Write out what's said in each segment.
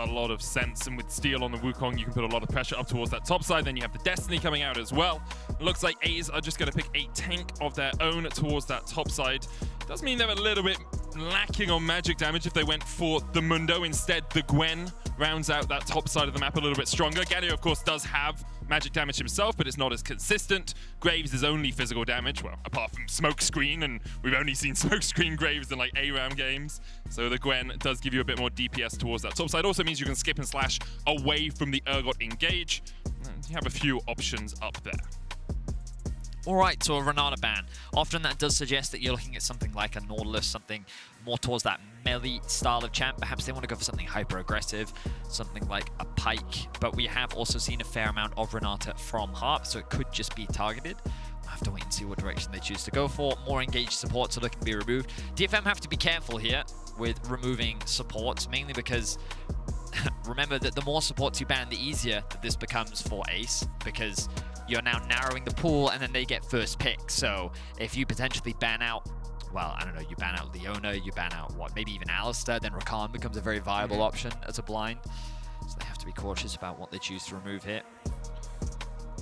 a lot of sense. And with Steel on the Wukong, you can put a lot of pressure up towards that top side. Then you have the Destiny coming out as well. It looks like Aze are just going to pick a tank of their own towards that top side. Does mean they're a little bit lacking on magic damage if they went for the Mundo. Instead, the Gwen rounds out that top side of the map a little bit stronger. Galio, of course, does have magic damage himself, but it's not as consistent. Graves is only physical damage, well, apart from Smokescreen, and we've only seen Smokescreen Graves in like ARAM games. So the Gwen does give you a bit more DPS towards that top side. Also means you can skip and slash away from the Urgot engage. And you have a few options up there. Alright, so a Renata ban. Often that does suggest that you're looking at something like a Nautilus, something more towards that melee style of champ. Perhaps they want to go for something hyper-aggressive, something like a Pike. But we have also seen a fair amount of Renata from Harp, so it could just be targeted. We'll have to wait and see what direction they choose to go for. More engaged supports are looking to be removed. DFM have to be careful here with removing supports, mainly because remember that the more supports you ban, the easier that this becomes for Ace, because you're now narrowing the pool and then they get first pick. So if you potentially ban out, well, I don't know, you ban out Leona, you ban out what, maybe even Alistair, then Rakan becomes a very viable option as a blind. So they have to be cautious about what they choose to remove here.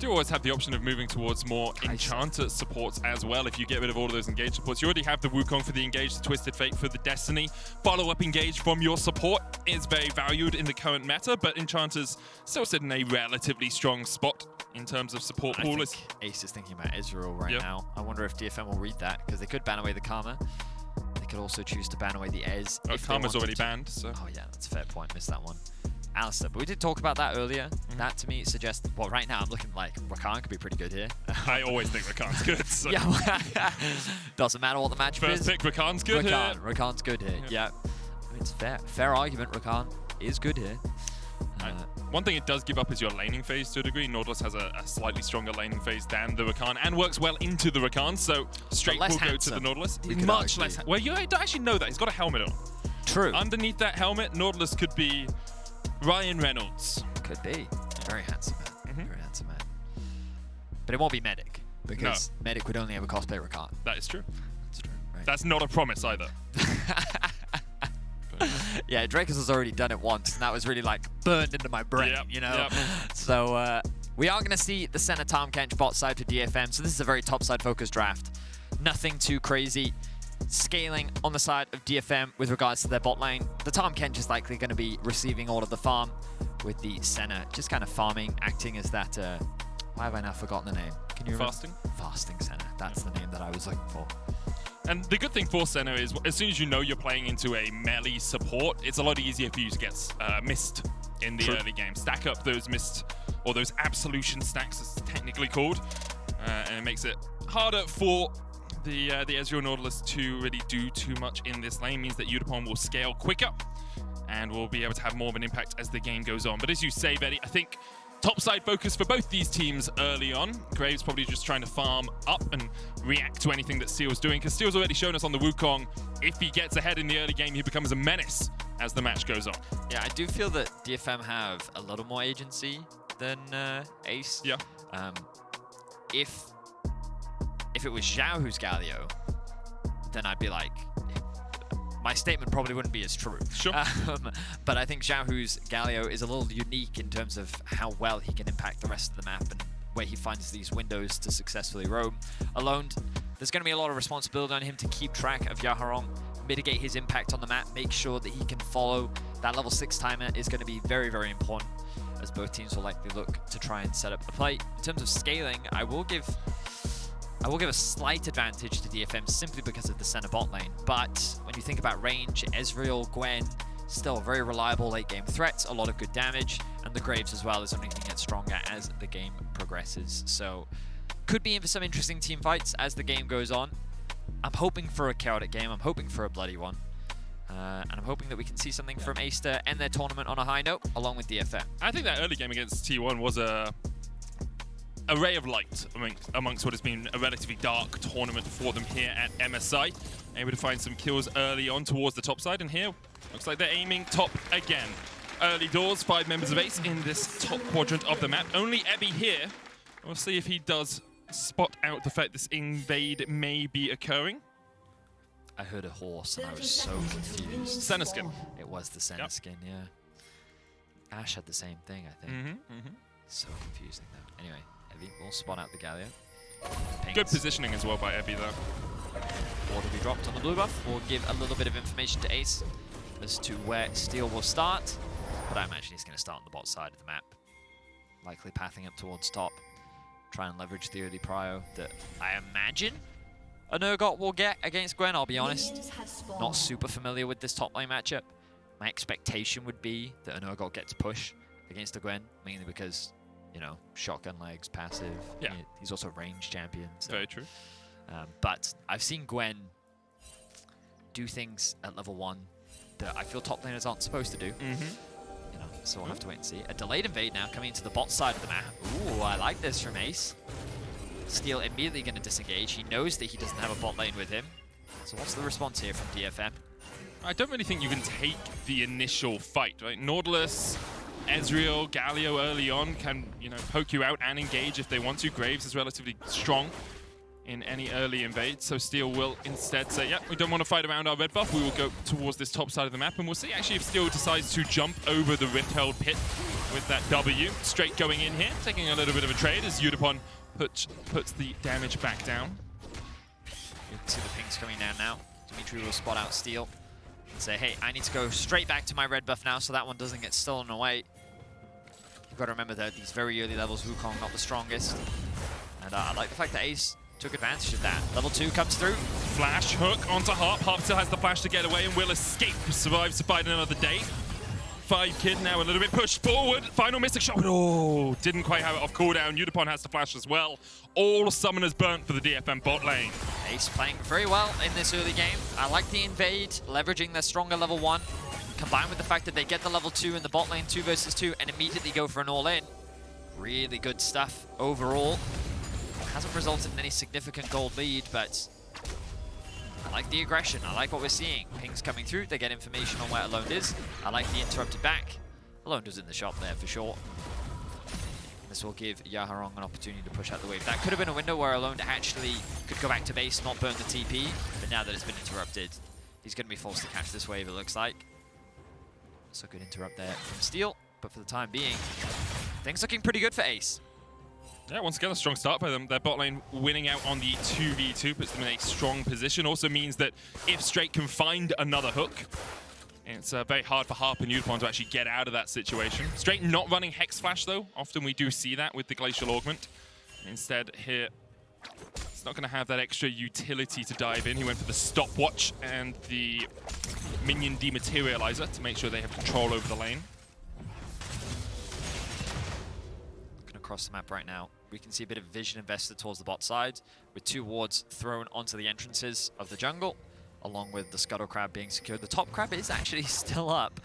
Do always have the option of moving towards more Enchanter supports as well. If you get rid of all of those engaged supports, you already have the Wukong for the engage, the Twisted Fate for the Destiny. Follow-up engage from your support is very valued in the current meta, but Enchanters still sit in a relatively strong spot in terms of support pool. I think Ace is thinking about Ezreal right now. I wonder if DFM will read that, because they could ban away the Karma. They could also choose to ban away the Ez. Oh, Karma's already banned, so... Oh yeah, that's a fair point. Missed that one. Alistair, but we did talk about that earlier. That to me suggests, well, right now I'm looking like Rakan could be pretty good here. I always think Rakan's good. So. Yeah, doesn't matter what the matchup is. First pick, Rakan's good here. Rakan's good here, yeah. I mean, it's fair argument, Rakan is good here. One thing it does give up is your laning phase to a degree. Nautilus has a slightly stronger laning phase than the Rakan and works well into the Rakan, so straight will go to the Nautilus. Much less. Well, you don't actually know that. He's got a helmet on. True. Underneath that helmet, Nautilus could be Ryan Reynolds. Could be. Very handsome man. Very handsome man. But it won't be Medic, because Medic would only ever cosplay Rakan. That is true. That's true. Right. That's not a promise either. Yeah, Drakus has already done it once, and that was really like burned into my brain, you know? So we are going to see the Senna Tahm Kench bot side for DFM, so this is a very top side focused draft. Nothing too crazy. Scaling on the side of DFM with regards to their bot lane. The Tahm Kench is likely going to be receiving all of the farm, with the Senna just kind of farming, acting as that... why have I now forgotten the name? Can you remember? Fasting Senna. That's the name that I was looking for. And the good thing for Senna is, as soon as you know you're playing into a melee support, it's a lot easier for you to get missed in the early game. Stack up those mist, or those absolution stacks, as it's technically called, and it makes it harder for the Ezreal Nautilus to really do too much in this lane. Means that Yutapon will scale quicker, and will be able to have more of an impact as the game goes on. But as you say, Betty, I think topside focus for both these teams early on. Graves probably just trying to farm up and react to anything that Steel's doing, because Steel's already shown us on the Wukong, if he gets ahead in the early game, he becomes a menace as the match goes on. Yeah, I do feel that DFM have a little more agency than Ace. Yeah. If it was Zhao who's Galio, then I'd be like, my statement probably wouldn't be as true. Sure. But I think Xiaohu's Galio is a little unique in terms of how well he can impact the rest of the map and where he finds these windows to successfully roam. Alone, there's going to be a lot of responsibility on him to keep track of Yaharong, mitigate his impact on the map, make sure that he can follow. That level 6 timer is going to be very, very important, as both teams will likely look to try and set up the play. In terms of scaling, I will give a slight advantage to DFM simply because of the center bot lane, but when you think about range, Ezreal, Gwen, still very reliable late game threats, a lot of good damage, and the Graves as well is only going to get stronger as the game progresses. So could be in for some interesting team fights as the game goes on. I'm hoping for a chaotic game, I'm hoping for a bloody one, and I'm hoping that we can see something from Ace to end their tournament on a high note, along with DFM. I think that early game against T1 was a ray of light amongst what has been a relatively dark tournament for them here at MSI. Able to find some kills early on towards the top side, and here looks like they're aiming top again. Early doors, 5 members of Ace in this top quadrant of the map. Only Evi here. We'll see if he does spot out the fact this invade may be occurring. I heard a horse and I was so confused. Senna skin. It was the Senna skin, yeah. Ash had the same thing, I think. So confusing, though. Anyway, Evi will spot out the Galio. Pings. Good positioning as well by Evi, though. Order be dropped on the blue buff. We'll give a little bit of information to Ace as to where Steel will start. But I imagine he's going to start on the bot side of the map. Likely pathing up towards top. Try and leverage the early prio that I imagine an Urgot will get against Gwen, I'll be honest. Not super familiar with this top lane matchup. My expectation would be that an Urgot gets push against a Gwen, mainly because, you know, shotgun legs, passive. Yeah. He's also range champion. So. Very true. But I've seen Gwen do things at level 1 that I feel top laners aren't supposed to do. You know, so we'll have to wait and see. A delayed invade now coming into the bot side of the map. Ooh, I like this from Ace. Steel immediately going to disengage. He knows that he doesn't have a bot lane with him. So what's the response here from DFM? I don't really think you can take the initial fight, right? Nautilus, Ezreal, Galio early on can, you know, poke you out and engage if they want to. Graves is relatively strong in any early invade, so Steel will instead say, yeah, we don't want to fight around our red buff. We will go towards this top side of the map, and we'll see actually if Steel decides to jump over the Rift-held pit with that W. Straight going in here, taking a little bit of a trade as Yutapon puts the damage back down. You can see the pings coming down now. Dimitry will spot out Steel and say, hey, I need to go straight back to my red buff now so that one doesn't get stolen away. You've got to remember that these very early levels, Wukong not the strongest. And I like the fact that Ace took advantage of that. Level 2 comes through. Flash hook onto Harp. Harp still has the flash to get away and will escape. Survives to fight another day. 5 Kid now a little bit pushed forward. Final Mystic Shot. Oh, didn't quite have it off cooldown. Yutapon has the flash as well. All summoners burnt for the DFM bot lane. Ace playing very well in this early game. I like the invade, leveraging their stronger level 1, combined with the fact that they get the level 2 in the bot lane 2 versus 2 and immediately go for an all-in. Really good stuff overall. Hasn't resulted in any significant gold lead, but I like the aggression. I like what we're seeing. Pings coming through. They get information on where Alone is. I like the interrupted back. Alone was in the shop there for sure. This will give Yaharong an opportunity to push out the wave. That could have been a window where Alone actually could go back to base, not burn the TP. But now that it's been interrupted, he's going to be forced to catch this wave, it looks like. So good interrupt there from Steel. But for the time being, things looking pretty good for Ace. Yeah, once again, a strong start by them. Their bot lane winning out on the 2v2 puts them in a strong position. Also means that if Straight can find another hook, it's very hard for Harp and Yutapon to actually get out of that situation. Straight not running Hex Flash, though. Often we do see that with the Glacial Augment. Instead, here, it's not going to have that extra utility to dive in. He went for the Stopwatch and the Minion Dematerializer to make sure they have control over the lane. Across the map right now, we can see a bit of vision invested towards the bot side with 2 wards thrown onto the entrances of the jungle, along with the Scuttle Crab being secured. The top crab is actually still up.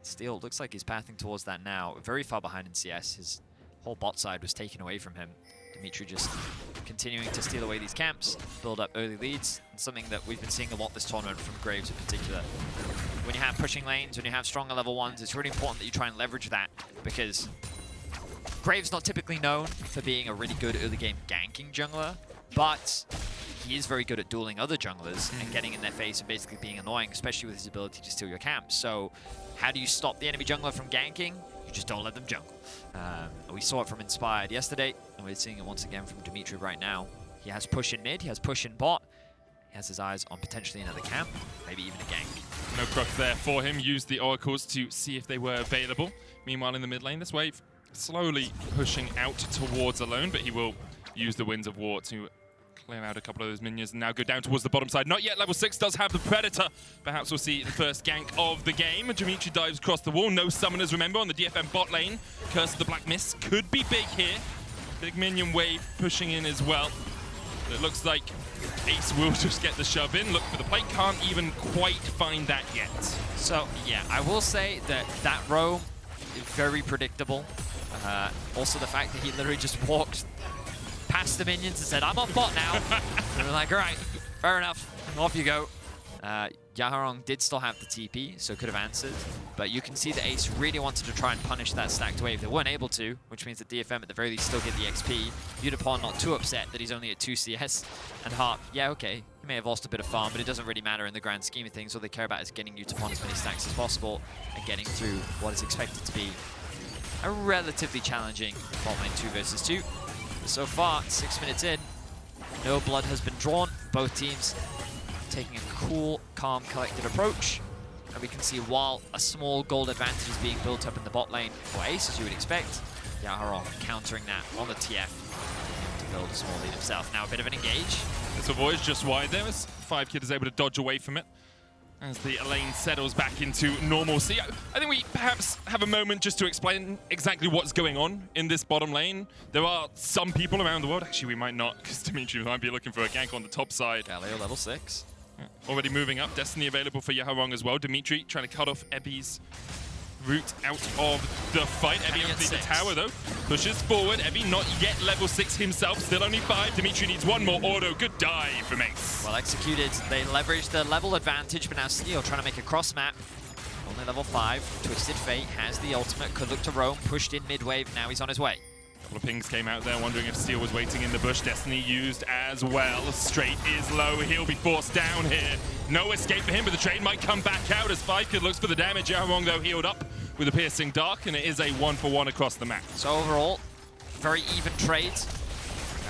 Steel looks like he's pathing towards that now. Very far behind in CS. His whole bot side was taken away from him. Dimitry just continuing to steal away these camps, build up early leads, and something that we've been seeing a lot this tournament from Graves in particular. When you have pushing lanes, when you have stronger level 1s, it's really important that you try and leverage that, because Graves not typically known for being a really good early game ganking jungler, but he is very good at dueling other junglers and getting in their face and basically being annoying, especially with his ability to steal your camps. So how do you stop the enemy jungler from ganking? You just don't let them jungle. We saw it from Inspired yesterday, and we're seeing it once again from Dimitry right now. He has push in mid, he has push in bot, he has his eyes on potentially another camp, maybe even a gank. No proc there for him. Used the oracles to see if they were available. Meanwhile, in the mid lane, this wave slowly pushing out towards Alone, but he will use the Winds of War to clear out a couple of those minions and now go down towards the bottom side. Not yet, level 6 does have the Predator. Perhaps we'll see the first gank of the game. Dimitry dives across the wall. No summoners, remember, on the DFM bot lane. Curse of the Black Mist could be big here. Big minion wave pushing in as well. But it looks like Ace will just get the shove in. Look for the plate, can't even quite find that yet. So, yeah, I will say that that roam is very predictable. Also the fact that he literally just walked past the minions and said, I'm on bot now. And we're like, all right, fair enough, off you go. Yaharong did still have the TP, so could have answered. But you can see that Ace really wanted to try and punish that stacked wave. They weren't able to, which means that DFM at the very least still get the XP. Yutapon not too upset that he's only at 2 CS. And Harp, yeah, okay, he may have lost a bit of farm, but it doesn't really matter in the grand scheme of things. All they care about is getting Yutapon as many stacks as possible and getting through what is expected to be a relatively challenging bot lane 2 versus 2. But so far, 6 minutes in, no blood has been drawn. Both teams taking a cool, calm, collected approach. And we can see while a small gold advantage is being built up in the bot lane for Ace, as you would expect, Yaharong countering that on the TF to build a small lead himself. Now a bit of an engage. This avoid's just wide there as 5kid is able to dodge away from it as the lane settles back into normalcy. I think we perhaps have a moment just to explain exactly what's going on in this bottom lane. There are some people around the world, actually we might not, because Dimitry might be looking for a gank on the top side. Galio level 6. Already moving up, Destiny available for Yaharong as well. Dimitry trying to cut off Evi's route out of the fight. Evi onto the tower though, pushes forward. Evi not yet level 6 himself, still only 5. Dimitry needs one more auto. Good dive from Ace. Well executed. They leveraged the level advantage, but now Steel trying to make a cross map. Only level 5. Twisted Fate has the ultimate, could look to roam, pushed in mid-wave, now he's on his way. Couple of pings came out there, wondering if Steel was waiting in the bush. Destiny used as well. Straight is low, he'll be forced down here. No escape for him, but the trade might come back out as 5kid looks for the damage. Yaharong though healed up with a piercing dark, and it is a 1-for-1 across the map. So overall, very even trades.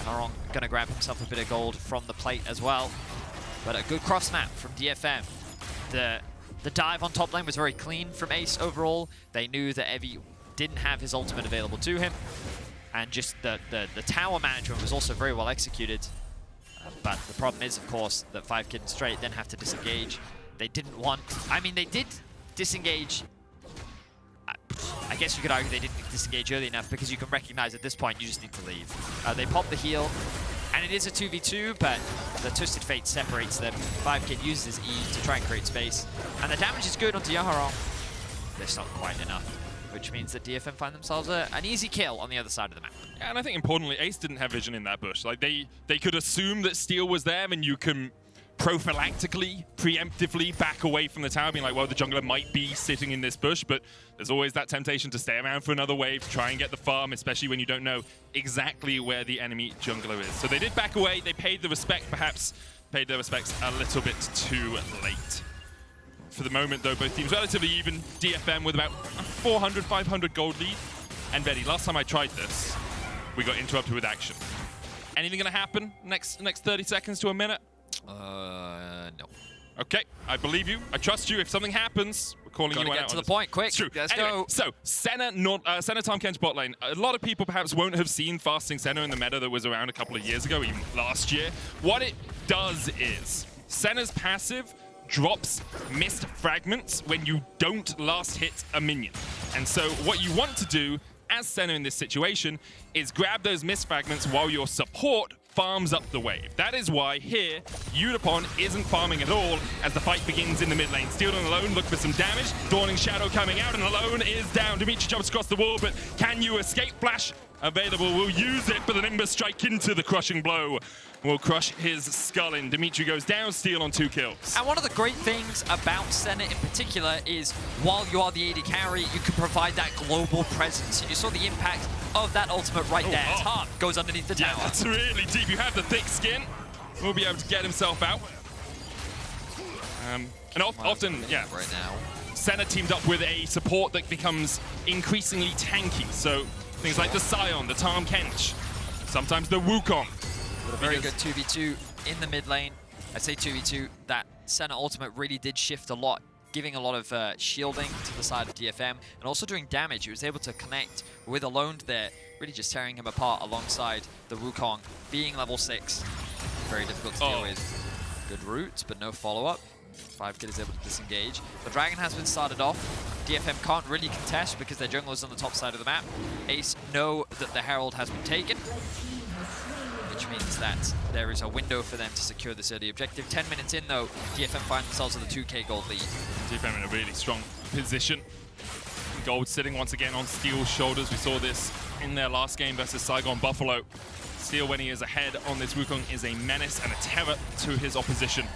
Yaharong gonna grab himself a bit of gold from the plate as well. But a good cross map from DFM. The dive on top lane was very clean from Ace overall. They knew that Evi didn't have his ultimate available to him. And just the tower management was also very well executed. But the problem is, of course, that 5kid and Straight then have to disengage. They didn't want... I mean, they did disengage. I guess you could argue they didn't disengage early enough because you can recognize at this point you just need to leave. They pop the heal, and it is a 2v2, but the Twisted Fate separates them. 5kid uses his E to try and create space. And the damage is good onto Yaharong. It's not quite enough, which means that DFM find themselves an easy kill on the other side of the map. Yeah, and I think importantly, Ace didn't have vision in that bush. Like they could assume that Steel was there, and you can prophylactically, preemptively back away from the tower, being like, well, the jungler might be sitting in this bush, but there's always that temptation to stay around for another wave, try and get the farm, especially when you don't know exactly where the enemy jungler is. So they did back away, they paid the respect, perhaps paid their respects a little bit too late. For the moment, though, both teams relatively even. DFM with about 400, 500 gold lead. And Betty, last time I tried this, we got interrupted with action. Anything gonna happen next 30 seconds to a minute? No. Okay, I believe you. I trust you. If something happens, we're calling you out. Get to the point, quick. It's true. Let's anyway, go. So, Senna, Tahm, Kench bot lane. A lot of people perhaps won't have seen Fasting Senna in the meta that was around a couple of years ago, even last year. What it does is, Senna's passive drops missed fragments when you don't last hit a minion. And so what you want to do as Senna in this situation is grab those missed fragments while your support farms up the wave. That is why here, Yutapon isn't farming at all as the fight begins in the mid lane. Steel and Alone look for some damage. Dawning Shadow coming out, and Alone is down. Dimitry jumps across the wall, but can you escape? Flash available, will use it, but the Nimbus strike into the crushing blow will crush his skull in. Dimitry goes down, Steel on 2 kills. And one of the great things about Senna in particular is while you are the AD carry, you can provide that global presence. And you saw the impact of that ultimate right there. Harp goes underneath the tower. Yeah, that's really deep. You have the thick skin. Will be able to get himself out. And often, yeah, right now, Senna teamed up with a support that becomes increasingly tanky. So things like the Scion, the Tahm Kench, sometimes the Wukong. With a very good 2v2 in the mid lane. I say 2v2, that Senna ultimate really did shift a lot, giving a lot of shielding to the side of DFM, and also doing damage. He was able to connect with Alone there, really just tearing him apart alongside the Wukong, being level 6. Very difficult to deal with. Good route, but no follow-up. 5kid is able to disengage. The Dragon has been started off. DFM can't really contest because their jungle is on the top side of the map. Ace know that the Herald has been taken, which means that there is a window for them to secure this early objective. 10 minutes in, though, DFM find themselves with a 2k gold lead. DFM in a really strong position. Gold sitting once again on Steel's shoulders. We saw this in their last game versus Saigon Buffalo. Steel, when he is ahead on this Wukong, is a menace and a terror to his opposition.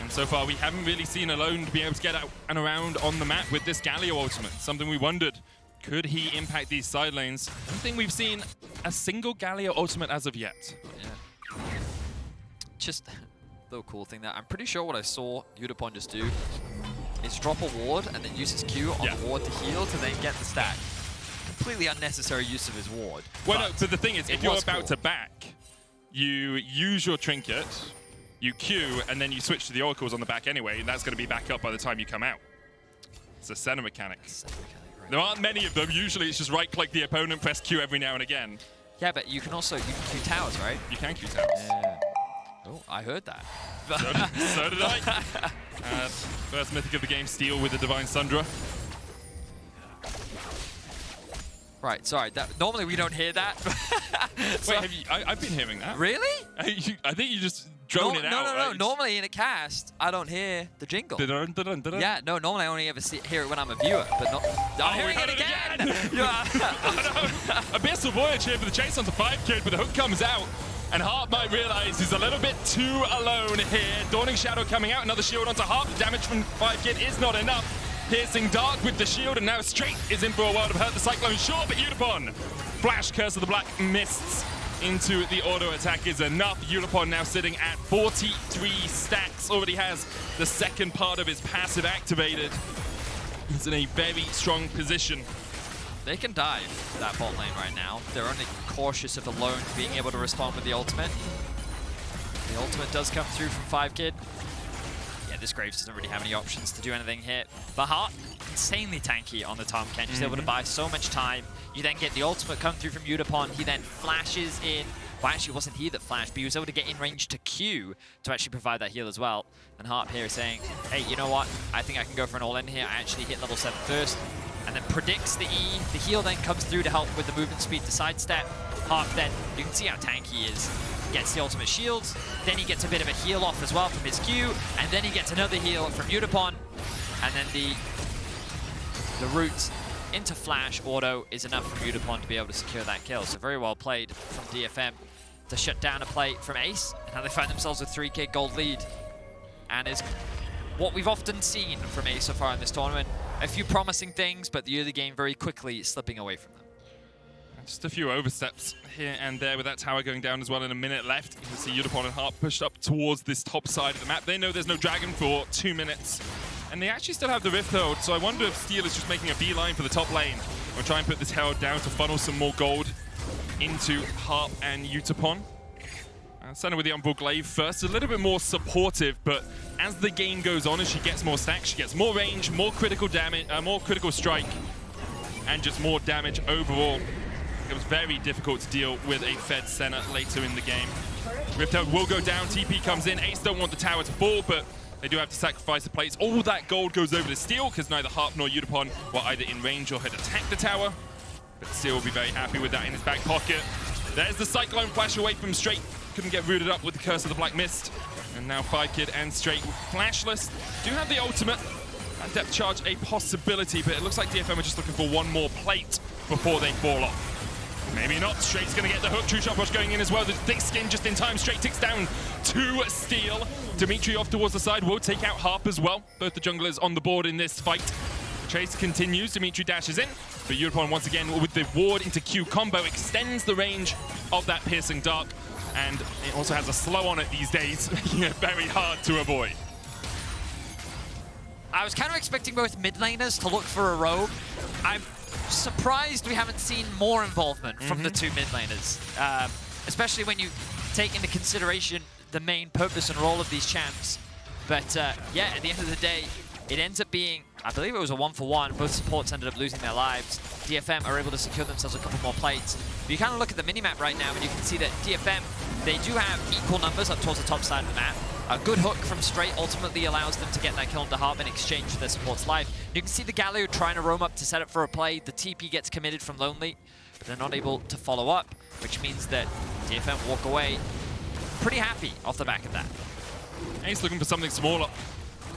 And so far, we haven't really seen Alone be able to get out and around on the map with this Galio ultimate. Something we wondered, could he impact these side lanes? I don't think we've seen a single Galio ultimate as of yet. Yeah. Just a little cool thing there. I'm pretty sure what I saw Yutapon just do is drop a ward and then use his Q on the ward to heal to then get the stack. completely unnecessary use of his ward. Well, no, but the thing is, if you're about to back, you use your trinket, you Q, and then you switch to the oracles on the back anyway, and that's going to be back up by the time you come out. It's a Senna mechanic. There aren't many of them. Usually it's just right-click the opponent, press Q every now and again. Yeah, but you can Q towers, right? You can Q towers. Yeah. Oh, I heard that. So did I. First mythic of the game, Steel with the Divine Sundra. Right, sorry. Normally we don't hear that. Wait, have you? I've been hearing that. Really? I think you just drone it out. No. Right? Normally in a cast, I don't hear the jingle. Dun, dun, dun, dun. Yeah, no, normally I only ever hear it when I'm a viewer, but not. I'm hearing it again! Abyssal Voyage here for the chase onto 5Kid, but the hook comes out. And Harp might realize he's a little bit too alone here. Dawning Shadow coming out, another shield onto Harp. The damage from 5Kid is not enough. Piercing Dark with the shield, and now Straight is in for a world of hurt. The Cyclone short, but Yutapon. Flash, Curse of the Black, Mists into the auto attack is enough. Yutapon now sitting at 43 stacks. Already has the second part of his passive activated. He's in a very strong position. They can dive that bot lane right now. They're only cautious of alone being able to respond with the ultimate. The ultimate does come through from 5Kid. Yeah, this Graves doesn't really have any options to do anything here. But Harp, insanely tanky on the Tahm Kench. He's able to buy so much time. You then get the ultimate come through from Yutapon. He then flashes in. Well, actually, it wasn't he that flashed, but he was able to get in range to Q to actually provide that heal as well. And Harp here is saying, hey, you know what? I think I can go for an all-in here. I actually hit level 7 first. And then predicts the E. The heal then comes through to help with the movement speed to sidestep. Harp then, you can see how tanky he is. Gets the ultimate shields, then he gets a bit of a heal off as well from his Q, and then he gets another heal from Yutapon. And then the route into Flash auto is enough for Yutapon to be able to secure that kill. So very well played from DFM to shut down a play from Ace, and now they find themselves with 3K gold lead. And is what we've often seen from Ace so far in this tournament. A few promising things, but the early game very quickly slipping away from them. Just a few oversteps here and there with that tower going down as well in a minute left. You can see Yutapon and Harp pushed up towards this top side of the map. They know there's no dragon for 2 minutes. And they actually still have the Rift Herald, so I wonder if Steel is just making a beeline for the top lane or try and put this Herald down to funnel some more gold into Harp and Yutapon. Senna with the Umbral Glaive first, a little bit more supportive, but as the game goes on, as she gets more stacks, she gets more range, more critical damage, more critical strike, and just more damage overall. It was very difficult to deal with a fed Senna later in the game. Rift Herald will go down, TP comes in, Ace don't want the tower to fall, but they do have to sacrifice the plates. All that gold goes over to Steel, because neither Harp nor Yutapon were either in range or had attacked the tower. But Steel will be very happy with that in his back pocket. There's the Cyclone flash away from Straight. Couldn't get rooted up with the Curse of the Black Mist. And now 5Kid and Straight with flashless. Do have the ultimate. That depth charge a possibility, but it looks like DFM are just looking for one more plate before they fall off. Maybe not. Straight's going to get the hook. True Shot Rush going in as well. The thick skin just in time. Straight ticks down to Steel. Dimitry off towards the side will take out Harp as well. Both the junglers on the board in this fight. Chase continues. Dimitry dashes in. But Yutapon once again with the ward into Q combo extends the range of that Piercing Dark. And it also has a slow on it these days, making it very hard to avoid. I was kind of expecting both mid laners to look for a roam. I'm surprised we haven't seen more involvement from the two mid laners, especially when you take into consideration the main purpose and role of these champs. But yeah, at the end of the day, it ends up being, I believe it was a 1-for-1. Both supports ended up losing their lives. DFM are able to secure themselves a couple more plates. But you kind of look at the minimap right now, and you can see that DFM, they do have equal numbers up towards the top side of the map. A good hook from Straight ultimately allows them to get that kill into Harp in exchange for their support's life. You can see the Galio trying to roam up to set up for a play. The TP gets committed from Lonely, but they're not able to follow up, which means that DFM walk away pretty happy off the back of that. Ace looking for something smaller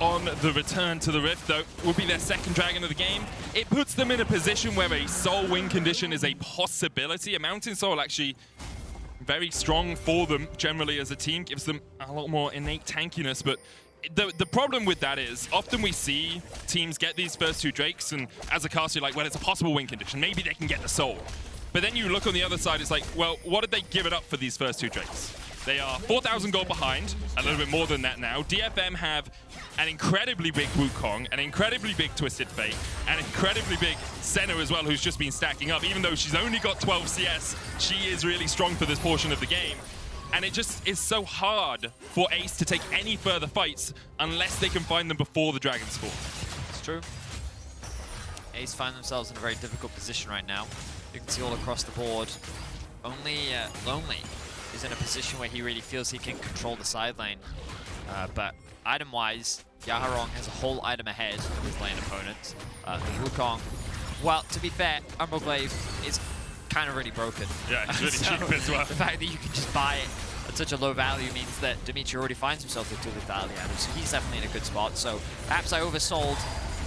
on the return to the Rift, though. Will be their second dragon of the game. It puts them in a position where a soul win condition is a possibility. A Mountain Soul actually very strong for them generally as a team, gives them a lot more innate tankiness, but the problem with that is often we see teams get these first two Drakes, and as a caster you're like, well, it's a possible win condition, maybe they can get the soul. But then you look on the other side, it's like, well, what did they give it up for these first two Drakes? They are 4,000 gold behind, a little bit more than that now. DFM have an incredibly big Wukong, an incredibly big Twisted Fate, an incredibly big Senna as well, who's just been stacking up. Even though she's only got 12 CS, she is really strong for this portion of the game. And it just is so hard for Ace to take any further fights unless they can find them before the Dragon's Fall. It's true. Ace find themselves in a very difficult position right now. You can see all across the board. Only Lonely is in a position where he really feels he can control the side lane. But item-wise, Yaharong has a whole item ahead of his lane opponents. The Wukong, well, to be fair, Emerald Glaive is kind of really broken. Yeah, it's really cheap as well. The fact that you can just buy it at such a low value means that Dimitry already finds himself with 2 lethality items, so he's definitely in a good spot. So perhaps I oversold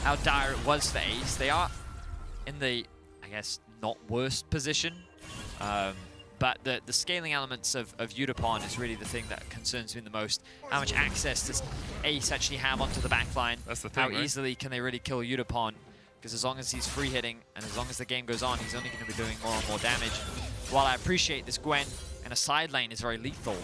how dire it was for Ace. They are in the, I guess, not worst position. But the scaling elements of Yutapon is really the thing that concerns me the most. How much access does Ace actually have onto the backline? That's the thing, How right? easily can they really kill Yutapon? Because as long as he's free hitting and as long as the game goes on, he's only going to be doing more and more damage. While I appreciate this Gwen in a side lane is very lethal,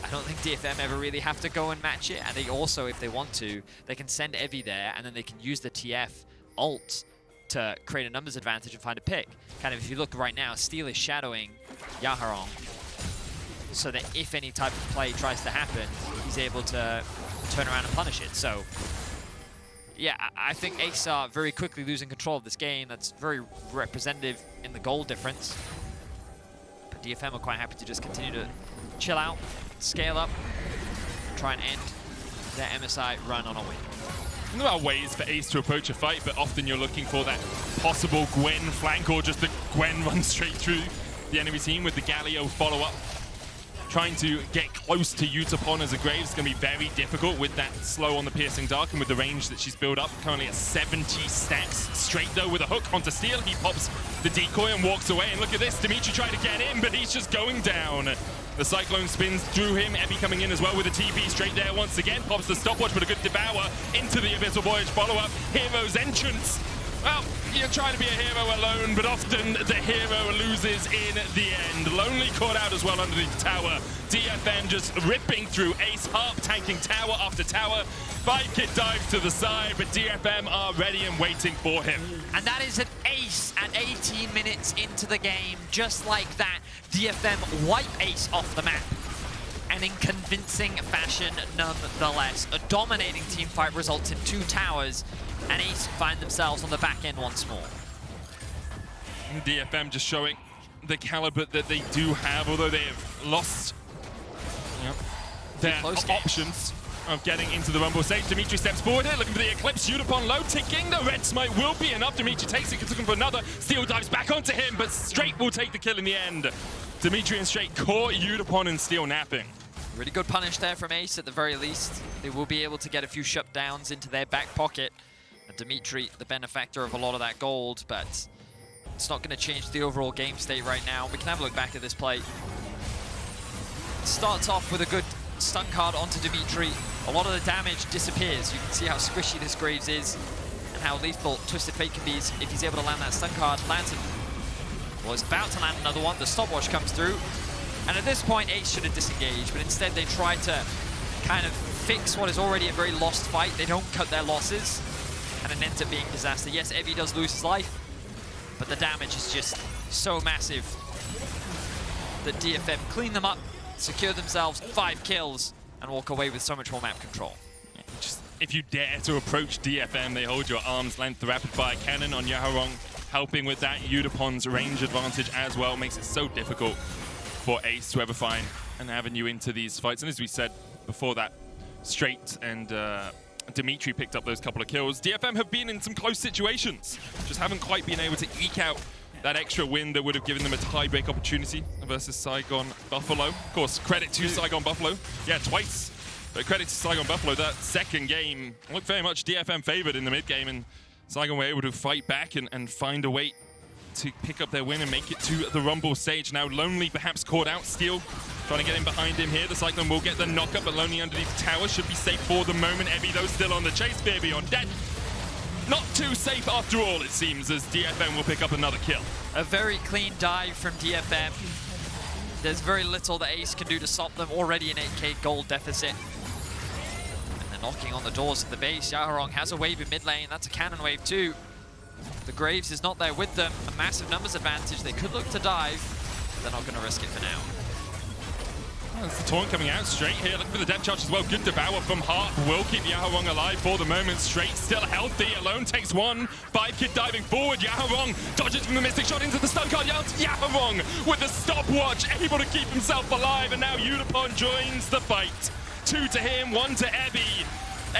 I don't think DFM ever really have to go and match it. And they also, if they want to, they can send Evi there and then they can use the TF ult to create a numbers advantage and find a pick. Kind of, if you look right now, Steel is shadowing Yaharong so that if any type of play tries to happen, he's able to turn around and punish it. So yeah, I think Ace are very quickly losing control of this game. That's very representative in the goal difference. But DFM are quite happy to just continue to chill out, scale up, try and end their MSI run on a win. There are ways for Ace to approach a fight, but often you're looking for that possible Gwen flank or just the Gwen run straight through the enemy team with the Galio follow-up. Trying to get close to Yutapon as a Graves is going to be very difficult with that slow on the Piercing Dark and with the range that she's built up. Currently at 70 stacks straight though with a hook onto Steel. He pops the decoy and walks away. And look at this, Dimitry trying to get in, but he's just going down. The Cyclone spins through him. Evi coming in as well with a TP straight there once again. Pops the stopwatch, but a good devour into the Abyssal Voyage follow-up. Hero's entrance. Well, you're trying to be a hero alone, but often the hero loses in the end. Lonely caught out as well underneath the tower. DFM just ripping through Ace. Harp tanking tower after tower. 5-kid dives to the side, but DFM are ready and waiting for him. And that is an Ace at 18 minutes into the game. Just like that, DFM wipe Ace off the map. And in convincing fashion, nonetheless. A dominating teamfight results in 2 towers, and Ace find themselves on the back end once more. DFM just showing the caliber that they do have, although they have lost their options of getting into the Rumble stage. Dimitry steps forward here, looking for the Eclipse. Yutapon low, ticking. The Red Smite will be enough. Dimitry takes it, looking for another. Steel dives back onto him, but Straight will take the kill in the end. Dimitry and Straight caught Yutapon and Steel napping. Really good punish there from Ace at the very least. They will be able to get a few shutdowns into their back pocket. And Dimitry, the benefactor of a lot of that gold, but it's not going to change the overall game state right now. We can have a look back at this play. Starts off with a good stun card onto Dimitry. A lot of the damage disappears. You can see how squishy this Graves is and how lethal Twisted Fate can be if he's able to land that stun card. Lands it. Well, he's about to land another one. The stopwatch comes through. And at this point, Ace should have disengaged, but instead they try to kind of fix what is already a very lost fight. They don't cut their losses, and it ends up being a disaster. Yes, Evi does lose his life, but the damage is just so massive that DFM clean them up, secure themselves 5 kills, and walk away with so much more map control. Just, if you dare to approach DFM, they hold your arm's length. The rapid-fire cannon on Yaharong, helping with that. Yutapon's range advantage as well makes it so difficult for Ace to ever find an avenue into these fights. And as we said before that, Straight and Dimitry picked up those couple of kills. DFM have been in some close situations, just haven't quite been able to eke out that extra win that would have given them a tiebreak opportunity versus Saigon Buffalo. Of course, credit to Saigon Buffalo. Yeah, twice. But credit to Saigon Buffalo. That second game looked very much DFM favored in the mid game, and Saigon were able to fight back and find a way to pick up their win and make it to the Rumble stage. Now Lonely perhaps caught out. Steel trying to get in behind him here. The Cyclone will get the knockup, but Lonely underneath the tower should be safe for the moment. Evi though still on the chase. Fear on dead. Not too safe after all, it seems, as DFM will pick up another kill. A very clean dive from DFM. There's very little that Ace can do to stop them. Already an 8k gold deficit. And then They're knocking on the doors of the base. Yaharong has a wave in mid lane. That's a cannon wave too. The Graves is not there with them. A massive numbers advantage. They could look to dive. They're not going to risk it for now. Oh, it's the taunt coming out straight here. Looking for the depth charge as well. Good devour from Harp. Will keep Yaharong alive for the moment. Straight still healthy. Alone takes one. 5-kid diving forward. Yaharong dodges from the Mystic Shot into the stun card. Yaharong with the stopwatch, able to keep himself alive. And now Yutapon joins the fight. 2 to him, 1 to Evi.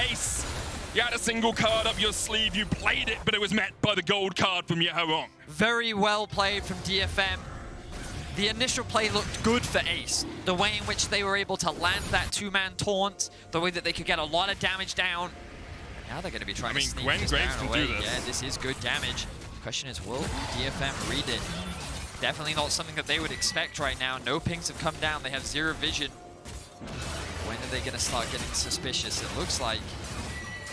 Ace, you had a single card up your sleeve. You played it, but it was met by the gold card from Yaharong. Very well played from DFM. The initial play looked good for Ace. The way in which they were able to land that 2-man taunt, the way that they could get a lot of damage down. Now they're going to be trying to sneak Gwen this Graves Baron can away. do this. Yeah, this is good damage. Question is, will DFM read it? Definitely not something that they would expect right now. No pings have come down. They have zero vision. When are they going to start getting suspicious? It looks like.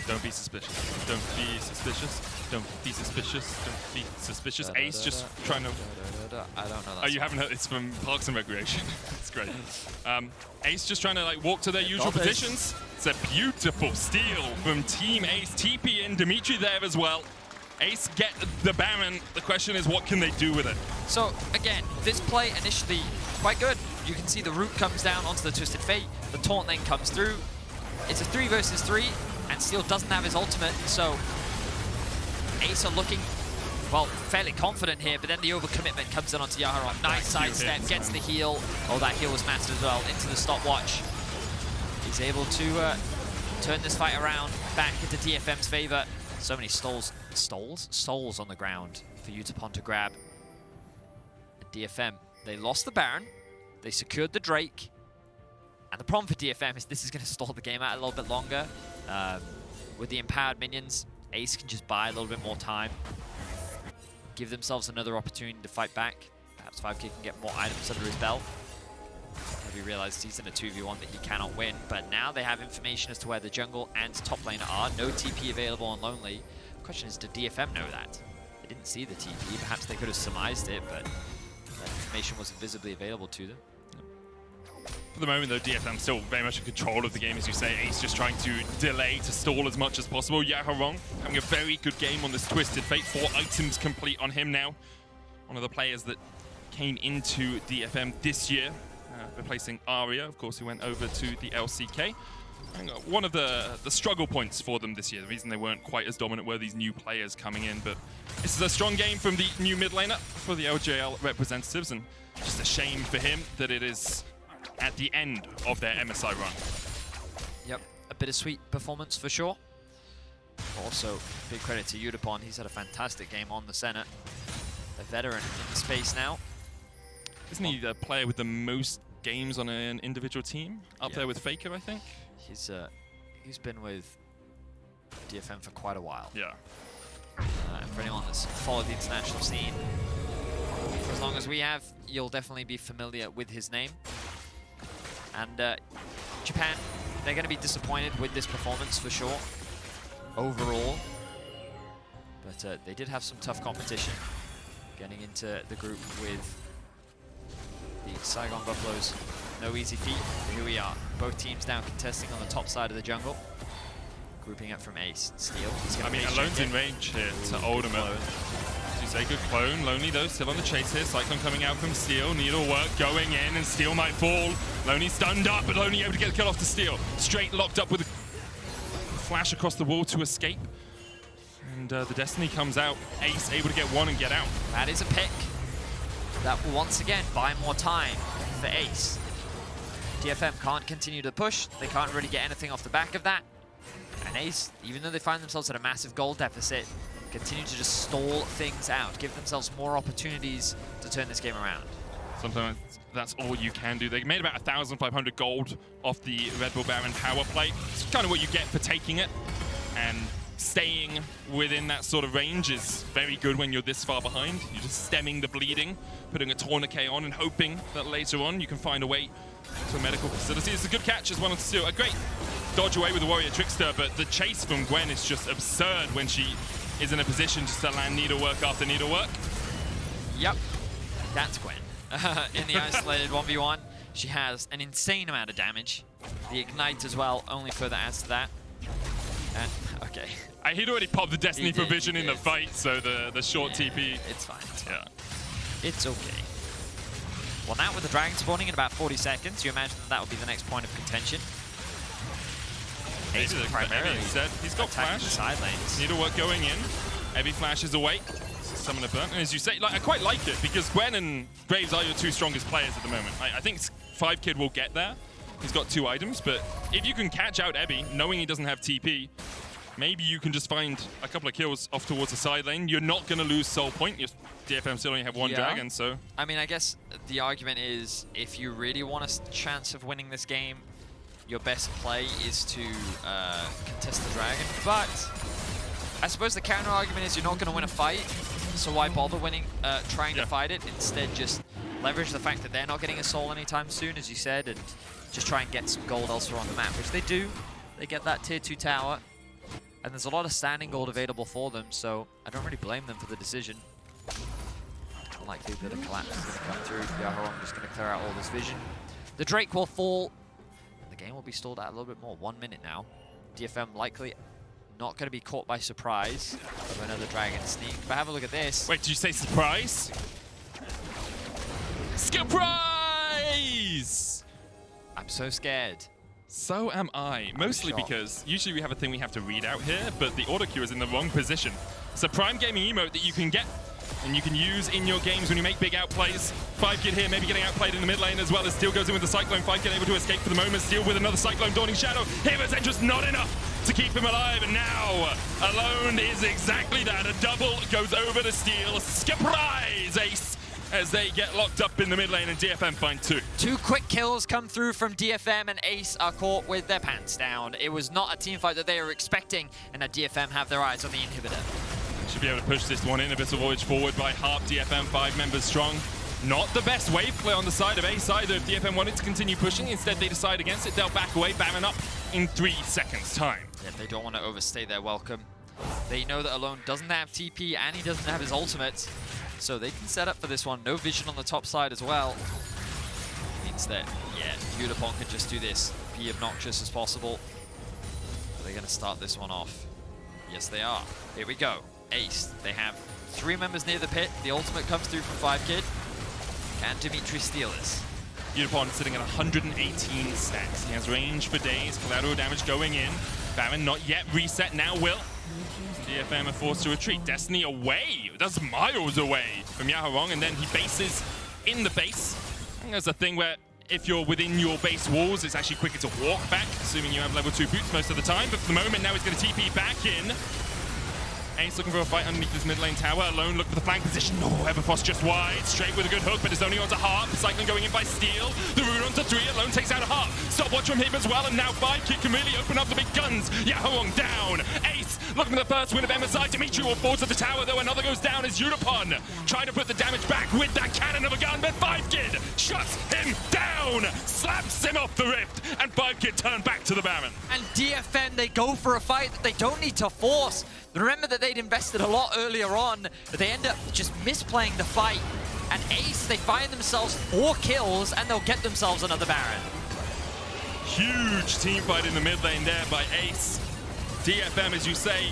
Don't be suspicious. Don't be suspicious. Don't be suspicious. Don't be suspicious. Ace just trying to... I don't know that. Oh, you haven't heard? It's from Parks and Recreation. It's great. Ace just trying to like walk to their usual positions. It's a beautiful steal from Team Aze. TP in, Dimitry there as well. Ace get the Baron. The question is, what can they do with it? So, again, this play initially quite good. You can see the root comes down onto the Twisted Fate. The taunt then comes through. It's a 3 versus 3, and Steel doesn't have his ultimate, so Ace are looking, well, fairly confident here, but then the overcommitment comes in onto Yaharong. Nice sidestep, gets the heal. Oh, that heal was massive as well, into the stopwatch. He's able to turn this fight around, back into DFM's favor. So many souls on the ground for Yutapon to grab. DFM, they lost the Baron, they secured the Drake, and the problem for DFM is this is going to stall the game out a little bit longer. With the empowered minions, Ace can just buy a little bit more time, give themselves another opportunity to fight back. Perhaps 5K can get more items under his belt. He realized he's in a 2v1 that he cannot win, but now they have information as to where the jungle and top lane are. No TP available on Lonely. The question is, did DFM know that? They didn't see the TP. Perhaps they could have surmised it, but that information wasn't visibly available to them. For the moment, though, DFM still very much in control of the game, as you say. Ace just trying to delay, to stall as much as possible. Yaharong having a very good game on this Twisted Fate. 4 items complete on him now. One of the players that came into DFM this year, replacing Aria, of course, who went over to the LCK. And one of the struggle points for them this year, the reason they weren't quite as dominant were these new players coming in. But this is a strong game from the new mid laner for the LJL representatives, and just a shame for him that it is at the end of their MSI run. Yep, a bittersweet performance for sure. Also, big credit to Yutapon. He's had a fantastic game on the Senna. A veteran in the space now. Isn't he the player with the most games on an individual team? Up there with Faker, I think? He's been with DFM for quite a while. Yeah. And for anyone that's followed the international scene, for as long as we have, you'll definitely be familiar with his name. And Japan, they're going to be disappointed with this performance for sure, overall. But they did have some tough competition getting into the group with the Saigon Buffaloes. No easy feat. Here we are. Both teams down contesting on the top side of the jungle. Grouping up from Ace. Steel. I mean, Alone's in range here to Ultimate. As you say, good clone. Lonely though, still on the chase here. Cyclone coming out from Steel. Needlework going in, and Steel might fall. Lonely stunned up, but Lonely able to get the kill off to Steel. Straight locked up with a flash across the wall to escape. And the Destiny comes out. Ace able to get one and get out. That is a pick. That will once again buy more time for Ace. DFM can't continue to push. They can't really get anything off the back of that. And Ace, even though they find themselves at a massive goal deficit, continue to just stall things out, give themselves more opportunities to turn this game around. Sometimes that's all you can do. They made about 1,500 gold off the Red Bull Baron power play. It's kind of what you get for taking it. And staying within that sort of range is very good when you're this far behind. You're just stemming the bleeding, putting a tourniquet on and hoping that later on you can find a way to a medical facility. It's a good catch as well as Steel. A great dodge away with the Warrior Trickster, but the chase from Gwen is just absurd when she is in a position just to land needlework after needlework. Yep, that's Gwen. In the isolated 1v1, she has an insane amount of damage. The Ignite as well only further adds to that. And, okay. He'd already popped the Destiny He Provision did. in the fight, so the short TP. It's fine. It's fine. Yeah. It's okay. Well, now with the Dragon spawning in about 40 seconds, you imagine that would be the next point of contention. Aze primarily instead. He's got attacking flash. the side lanes. Needlework going in. Evi flashes away. Summon a burn. And as you say, like, I quite like it because Gwen and Graves are your two strongest players at the moment. I think 5kid will get there. He's got 2 items, but if you can catch out Evi, knowing he doesn't have TP, maybe you can just find a couple of kills off towards the side lane. You're not going to lose soul point. Your DFM still only have 1 dragon, so... I mean, I guess the argument is if you really want a chance of winning this game, your best play is to contest the dragon. But I suppose the counter argument is you're not going to win a fight, so why bother winning, trying to fight it? Instead, just leverage the fact that they're not getting a soul anytime soon, as you said, and just try and get some gold elsewhere on the map, which they do. They get that tier 2 tower, and there's a lot of standing gold available for them, so I don't really blame them for the decision. Unlikely that a collapse is going to come through. Yaharong just going to clear out all this vision. The Drake will fall. The game will be stalled out a little bit more. 1 minute now. DFM likely not going to be caught by surprise for another dragon sneak. But have a look at this. Wait, did you say surprise? Surprise! I'm so scared. So am I. Mostly because usually we have a thing we have to read out here, but the auto queue is in the wrong position. It's a prime gaming emote that you can get and you can use in your games when you make big outplays. 5kid here, maybe getting outplayed in the mid lane as well as Steel goes in with the Cyclone. 5kid able to escape for the moment. Steel with another Cyclone Dawning Shadow. Hero's Entrance not enough to keep him alive, and now Alone is exactly that. A double goes over to Steel. Surprise Ace as they get locked up in the mid lane and DFM find 2. 2 quick kills come through from DFM, and Ace are caught with their pants down. It was not a team fight that they were expecting, and that DFM have their eyes on the inhibitor. Should be able to push this one in. A bit of voyage forward by Harp. DFM 5 members strong. Not the best wave play on the side of Ace either. If DFM wanted to continue pushing, instead they decide against it. They'll back away, Baron up in 3 seconds time. Yeah, they don't want to overstay their welcome. They know that Alone doesn't have TP and he doesn't have his ultimate, so they can set up for this one. No vision on the top side as well. Means that, yeah, Yutapon can just do this, be obnoxious as possible. Are they going to start this one off? Yes, they are. Here we go. Ace. They have 3 members near the pit. The ultimate comes through from 5kid. Can Dimitry steal this? Yutapon sitting at 118 stacks. He has range for days. Collateral damage going in. Baron not yet reset, now will. DFM are forced to retreat. Destiny away. That's miles away from Yaharong, and then he bases in the base. I think there's a thing where if you're within your base walls, it's actually quicker to walk back, assuming you have level 2 boots most of the time. But for the moment, now he's going to TP back in. Ace looking for a fight underneath this mid lane tower. Alone looking for the flank position. No, Everfrost just wide. Straight with a good hook, but it's only onto Harp. Cycling going in by Steel. The rune onto 3. Alone takes out a Harp. Stopwatch from him as well, and now 5kid can really open up the big guns. Yaharong down. Ace looking for the first win of MSI. Dimitry will fall to the tower, though another goes down as Yutapon trying to put the damage back with that cannon of a gun, but 5kid shuts him down. Slaps him off the rift, and 5kid turn back to the Baron. And DFM, they go for a fight that they don't need to force. Remember that they'd invested a lot earlier on, but they end up just misplaying the fight. And Ace, they find themselves 4 kills, and they'll get themselves another Baron. Huge team fight in the mid lane there by Ace. DFM, as you say,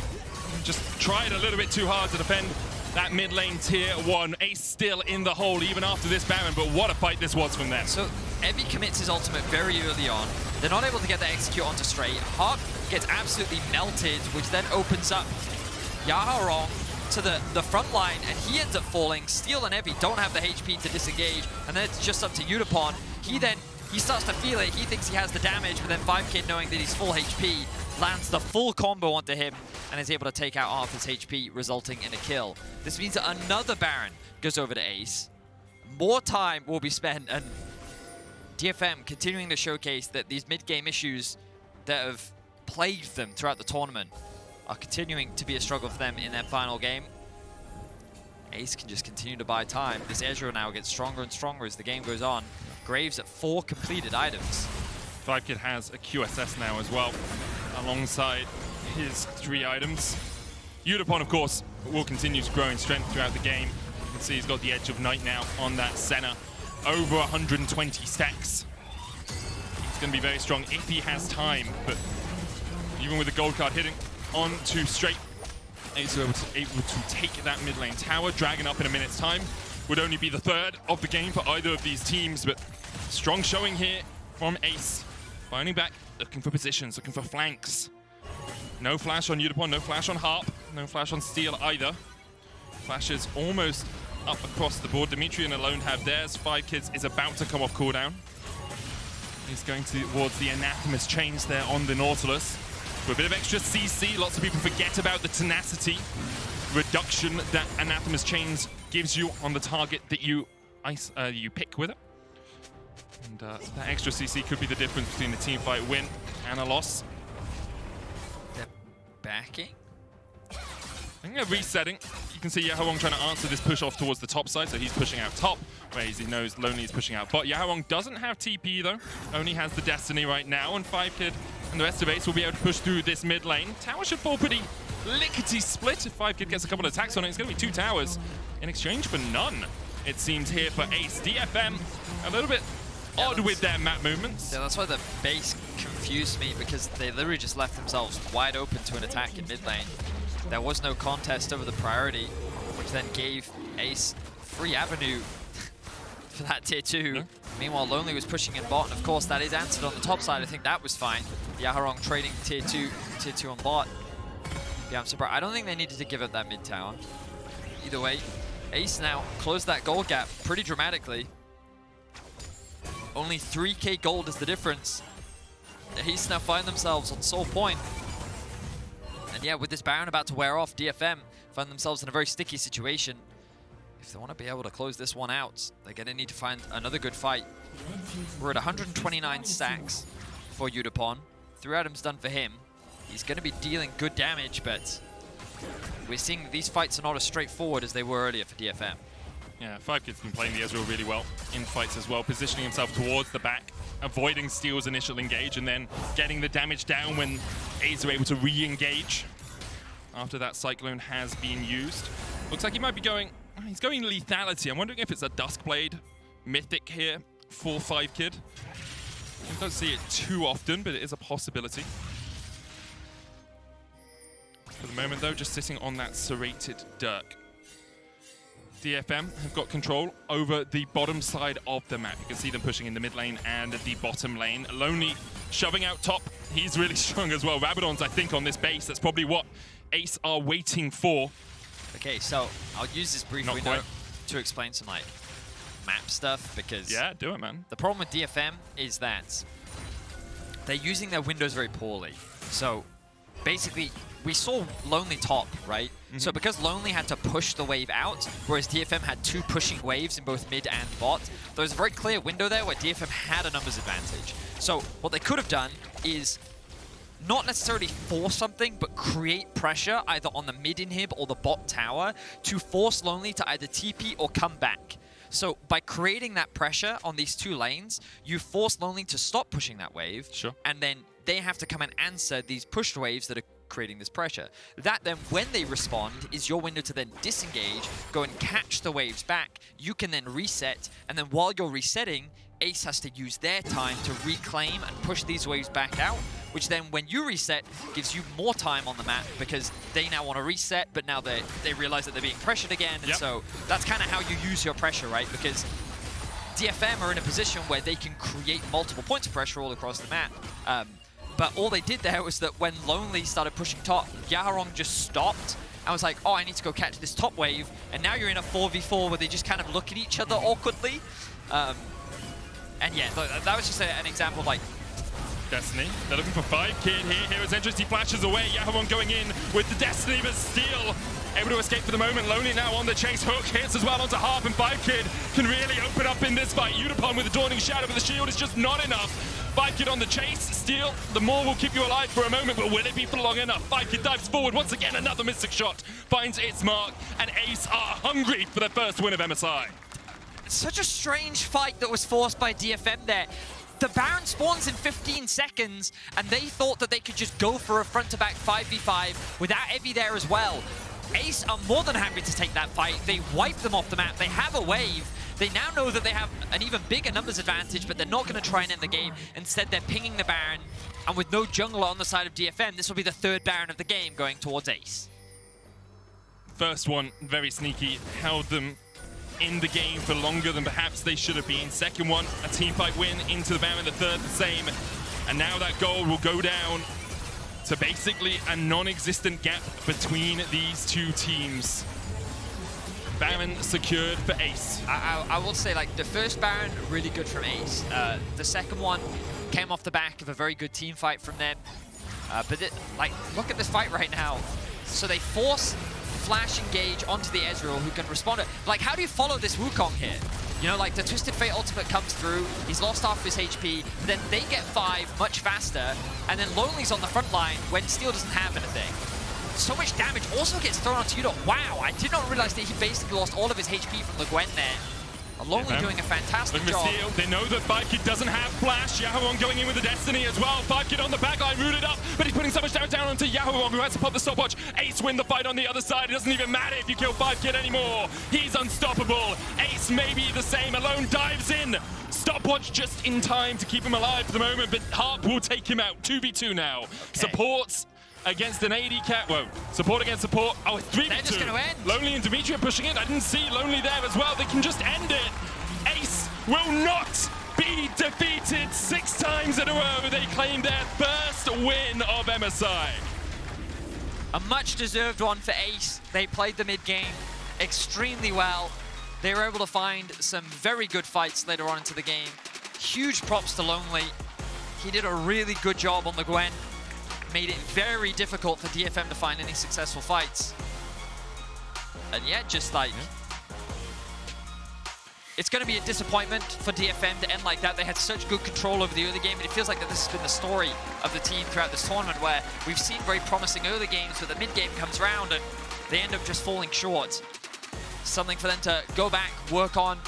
just tried a little bit too hard to defend that mid lane tier 1. Ace still in the hole even after this Baron, but what a fight this was from them. So Evi commits his ultimate very early on. They're not able to get the execute onto straight. Harp gets absolutely melted, which then opens up Yaharong to the front line, and he ends up falling. Steel and Evi don't have the HP to disengage, and then it's just up to Yutapon. He starts to feel it. He thinks he has the damage, but then 5kid, knowing that he's full HP, lands the full combo onto him and is able to take out half his HP, resulting in a kill. This means that another Baron goes over to Ace. More time will be spent, and DFM continuing to showcase that these mid-game issues that have plagued them throughout the tournament are continuing to be a struggle for them in their final game. Ace can just continue to buy time. This Ezreal now gets stronger and stronger as the game goes on. Graves at 4 completed items. 5kid has a QSS now as well, alongside his 3 items. Yutapon, of course, will continue to grow in strength throughout the game. You can see he's got the Edge of Night now on that Senna. Over 120 stacks. He's going to be very strong if he has time, but even with the gold card hitting, onto straight. Aze able to take that mid lane tower. Dragon up in a minute's time. Would only be the third of the game for either of these teams, but strong showing here from Ace. Finding back, looking for positions, looking for flanks. No flash on Yutapon, no flash on Harp, no flash on Steel either. Flash is almost up across the board. Dimitry and Alone have theirs. 5 Kids is about to come off cooldown. He's going towards the Anathema's chains there on the Nautilus. For a bit of extra CC, lots of people forget about the tenacity reduction that Anathema's chains gives you on the target that you pick with it. And that extra CC could be the difference between a team fight win and a loss. They're backing? I think they're resetting. You can see Yaharong trying to answer this push off towards the top side, so he's pushing out top, whereas he knows Lonely is pushing out. But Yaharong doesn't have TP though, only has the Destiny right now, and 5Kid and the rest of Ace will be able to push through this mid lane. Tower should fall pretty lickety split if 5Kid gets a couple of attacks on it. It's going to be 2 towers in exchange for none, it seems, here for Ace. DFM a little bit odd with their map movements. Yeah, that's why the base confused me, because they literally just left themselves wide open to an attack in mid lane. There was no contest over the priority, which then gave Ace free avenue for that tier 2. Yeah. Meanwhile, Lonely was pushing in bot, and of course that is answered on the top side. I think that was fine. Yaharong trading tier 2 on bot. Yeah, I'm surprised. I don't think they needed to give up that mid tower. Either way, Ace now closed that gold gap pretty dramatically. Only 3k gold is the difference. Ace now find themselves on Soul Point. And yeah, with this Baron about to wear off, DFM find themselves in a very sticky situation. If they want to be able to close this one out, they're going to need to find another good fight. We're at 129 stacks for Yutapon. 3 items done for him. He's going to be dealing good damage, but we're seeing that these fights are not as straightforward as they were earlier for DFM. Yeah, 5Kid's been playing the Ezreal really well in fights as well, positioning himself towards the back, avoiding Steel's initial engage, and then getting the damage down when Aze are able to re-engage after that Cyclone has been used. Looks like he might be going, he's going lethality. I'm wondering if it's a Duskblade Mythic here for 5Kid. I don't see it too often, but it is a possibility. For the moment though, just sitting on that serrated Dirk. DFM have got control over the bottom side of the map. You can see them pushing in the mid lane and the bottom lane. Lonely shoving out top. He's really strong as well. Rabadon's, I think, on this base. That's probably what Ace are waiting for. Okay, so I'll use this brief window to explain some map stuff, because yeah, do it, man. The problem with DFM is that they're using their windows very poorly. So basically, we saw Lonely top, right? Mm-hmm. So because Lonely had to push the wave out, whereas DFM had 2 pushing waves in both mid and bot, there was a very clear window there where DFM had a numbers advantage. So what they could have done is not necessarily force something, but create pressure either on the mid inhib or the bot tower to force Lonely to either TP or come back. So by creating that pressure on these 2 lanes, you force Lonely to stop pushing that wave, sure, and then they have to come and answer these pushed waves that are creating this pressure. That then, when they respond, is your window to then disengage, go and catch the waves back. You can then reset, and then while you're resetting, Ace has to use their time to reclaim and push these waves back out, which then, when you reset, gives you more time on the map, because they now want to reset, but now they realize that they're being pressured again, and so that's kind of how you use your pressure, right? Because DFM are in a position where they can create multiple points of pressure all across the map. But all they did there was that when Lonely started pushing top, Yaharong just stopped. I was like, oh, I need to go catch this top wave. And now you're in a 4v4 where they just kind of look at each other awkwardly. And yeah, that was just an example of Destiny, they're looking for 5Kid here. Hero's entrance, he flashes away. Yaharong going in with the Destiny, but Steel able to escape for the moment. Lonely now on the chase. Hook hits as well onto Harp, and 5Kid can really open up in this fight. Yutapon with the Dawning Shadow, but the shield is just not enough. 5Kid on the chase. Steel, the more will keep you alive for a moment, but will it be for long enough? 5Kid dives forward once again. Another mystic shot finds its mark, and Ace are hungry for their first win of MSI. Such a strange fight that was forced by DFM there. The Baron spawns in 15 seconds, and they thought that they could just go for a front-to-back 5v5 without Evi there as well. Ace are more than happy to take that fight. They wipe them off the map. They have a wave, They now know that they have an even bigger numbers advantage, but they're not going to try and end the game. Instead, they're pinging the Baron, and with no jungler on the side of DFM, this will be the third Baron of the game going towards Aze. First one, very sneaky, held them in the game for longer than perhaps they should have been. Second one, a teamfight win into the Baron. The third, the same. And now that gold will go down to basically a non-existent gap between these two teams. Baron secured for Ace. I will say, like, the first Baron, really good from Ace. The second one came off the back of a very good team fight from them. But look at this fight right now. So they force flash engage onto the Ezreal, who can respond. Like, how do you follow this Wukong here? You know, like, the Twisted Fate ultimate comes through, he's lost half his HP, but then they get 5 much faster, and then Lonely's on the front line when Steel doesn't have anything. So much damage also gets thrown onto Yutapon. Wow, I did not realize that he basically lost all of his HP from the Gwen there. Lonely doing a fantastic job. Steel. They know that 5kid doesn't have flash. Yaharong going in with the Destiny as well. 5kid on the backline, rooted up, but he's putting so much damage down onto Yaharong, who has to pop the stopwatch. Ace win the fight on the other side. It doesn't even matter if you kill 5kid anymore. He's unstoppable. Ace may be the same. Alone dives in. Stopwatch just in time to keep him alive for the moment, but Harp will take him out. 2v2 now. Okay. Supports against an AD cat. Whoa, support against support. Oh, it's 3v2. They're just going to end. Lonely and Dimitry are pushing it. I didn't see Lonely there as well. They can just end it. Ace will not be defeated 6 times in a row. They claim their first win of MSI. A much-deserved one for Ace. They played the mid-game extremely well. They were able to find some very good fights later on into the game. Huge props to Lonely. He did a really good job on the Gwen. Made it very difficult for DFM to find any successful fights. And yeah, just like... It's going to be a disappointment for DFM to end like that. They had such good control over the early game, and it feels like that this has been the story of the team throughout this tournament, where we've seen very promising early games, but the mid-game comes around and they end up just falling short. Something for them to go back, work on,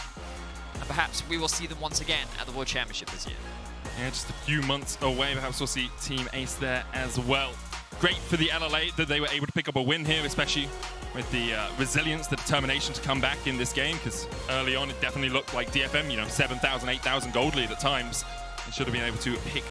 and perhaps we will see them once again at the World Championship this year. Yeah, just a few months away. Perhaps we'll see Team Ace there as well. Great for the LLA that they were able to pick up a win here, especially with the resilience, the determination to come back in this game, because early on it definitely looked like DFM, you know, 7,000, 8,000 gold lead at times. They should have been able to pick